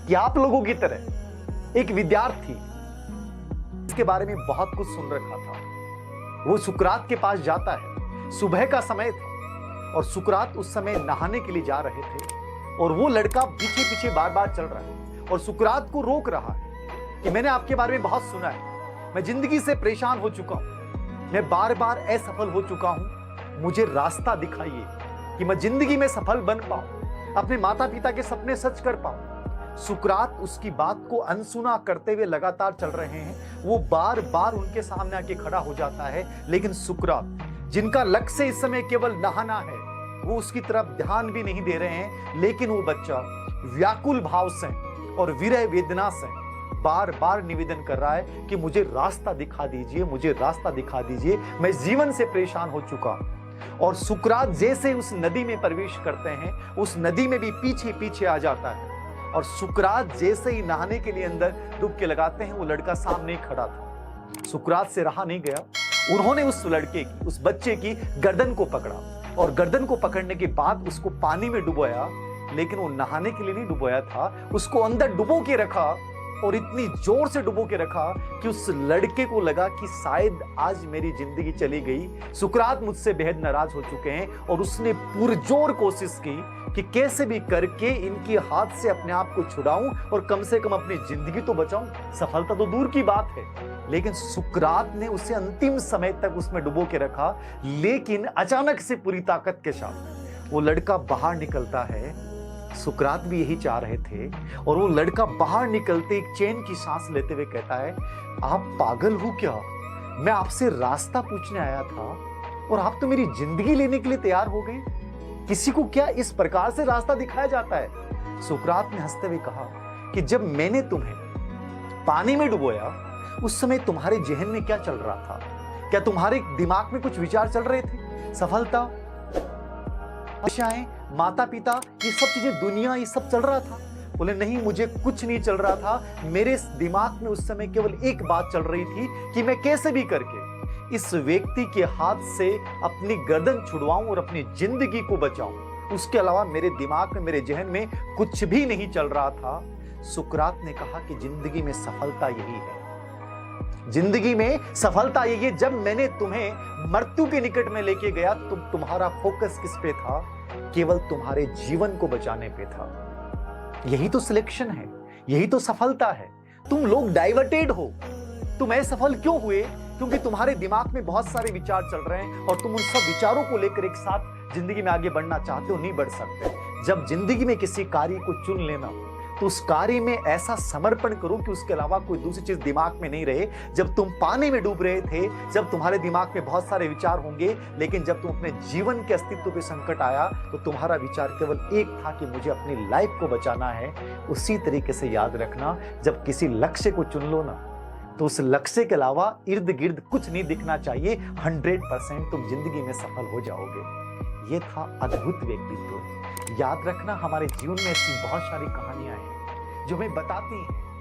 कि आप लोगों की तरह एक विद्यार्थी इसके बारे में बहुत कुछ सुन रखा था। वो सुकरात के पास जाता है, सुबह का समय था और सुकरात उस समय नहाने के लिए जा रहे थे और वो लड़का पीछे पीछे बार बार चल रहा है और सुकरात को रोक रहा है कि मैंने आपके बारे में बहुत सुना है, मैं जिंदगी से परेशान हो चुका हूं, मैं बार बार असफल हो चुका हूं, मुझे रास्ता दिखाइए कि मैं जिंदगी में सफल बन पाऊं, अपने माता पिता के सपने सच कर पाऊं। सुकरात उसकी बात को अनसुना करते हुए लगातार चल रहे हैं। वो बार बार उनके सामने आके खड़ा हो जाता है, लेकिन सुकरात जिनका लक्ष्य इस समय केवल नहाना है, वो उसकी तरफ ध्यान भी नहीं दे रहे हैं। लेकिन वो बच्चा व्याकुल भाव से और विरह वेदना से बार बार निवेदन कर रहा है कि मुझे रास्ता दिखा दीजिए, मुझे रास्ता दिखा दीजिए, मैं जीवन से परेशान हो चुका। और सुकरात जैसे उस नदी में प्रवेश करते हैं, उस नदी में भी पीछे पीछे आ जाता है और सुकरात जैसे ही नहाने के लिए अंदर डुबकी लगाते हैं, वो लड़का सामने ही खड़ा था। सुकरात से रहा नहीं गया, उन्होंने उस लड़के की, उस बच्चे की गर्दन को पकड़ा और गर्दन को पकड़ने के बाद उसको पानी में डुबोया। लेकिन वो नहाने के लिए नहीं डुबोया था, उसको अंदर डुबो के रखा और इतनी जोर से डुबो के रखा कि उस लड़के को लगा कि शायद आज मेरी जिंदगी चली गई। सुकरात मुझसे बेहद नाराज हो चुके हैं और उसने पुरजोर कोशिश की कि कैसे भी करके इनके हाथ से अपने आप को छुड़ाऊं और कम से कम अपनी जिंदगी तो बचाऊं। सफलता तो दूर की बात है, लेकिन सुकरात ने उसे अंतिम समय तक उसमें डुबो के रखा। लेकिन अचानक से पूरी ताकत के साथ वो लड़का बाहर निकलता है। सुकरात भी यही चाह रहे थे और वो लड़का बाहर निकलते एक चैन की सांस लेते हुए कहता है, आप पागल हो क्या? मैं आपसे रास्ता पूछने आया था और आप तो मेरी जिंदगी लेने के लिए तैयार हो गए। किसी को क्या इस प्रकार से रास्ता दिखाया जाता है? सुकरात ने हंसते हुए कहा कि जब मैंने तुम्हें पानी में डुबोया, उस समय तुम्हारे जहन में क्या चल रहा था? क्या तुम्हारे दिमाग में कुछ विचार चल रहे थे? सफलता, आशाएं, माता पिता, ये सब चीजें, दुनिया, ये सब चल रहा था? बोले नहीं, मुझे कुछ नहीं चल रहा था। मेरे दिमाग में उस समय केवल एक बात चल रही थी कि मैं कैसे भी करके इस व्यक्ति के हाथ से अपनी गर्दन छुड़वाऊं और अपनी जिंदगी को बचाऊं। उसके अलावा मेरे दिमाग में, मेरे जहन में कुछ भी नहीं चल रहा था। सुकरात ने कहा कि जिंदगी में सफलता यही है, जिंदगी में सफलता यही है। जब मैंने तुम्हें मृत्यु के निकट में लेके गया, तुम्हारा फोकस किस पे था? केवल तुम्हारे जीवन को बचाने पे था। यही तो सिलेक्शन है, यही तो सफलता है। तुम लोग डाइवर्टेड हो, तुम असफल क्यों हुए? क्योंकि तुम्हारे दिमाग में बहुत सारे विचार चल रहे हैं और तुम उन सब विचारों को लेकर एक साथ जिंदगी में आगे बढ़ना चाहते हो, नहीं बढ़ सकते। जब जिंदगी में किसी कार्य को चुन लेना, तो उस कार्य में ऐसा समर्पण करो कि उसके अलावा कोई दूसरी चीज दिमाग में नहीं रहे। जब तुम पानी में डूब रहे थे, जब तुम्हारे दिमाग में बहुत सारे विचार होंगे, लेकिन जब तुम अपने जीवन के अस्तित्व पे संकट आया, तो तुम्हारा विचार केवल एक था कि मुझे अपनी लाइफ को बचाना है। उसी तरीके से याद रखना, जब किसी लक्ष्य को चुन लो ना, तो उस लक्ष्य के अलावा इर्द गिर्द कुछ नहीं दिखना चाहिए। 100% तुम जिंदगी में सफल हो जाओगे। ये था अद्भुत व्यक्तित्व। याद रखना, हमारे जीवन में ऐसी बहुत सारी कहानियां हैं जो हमें बताती हैं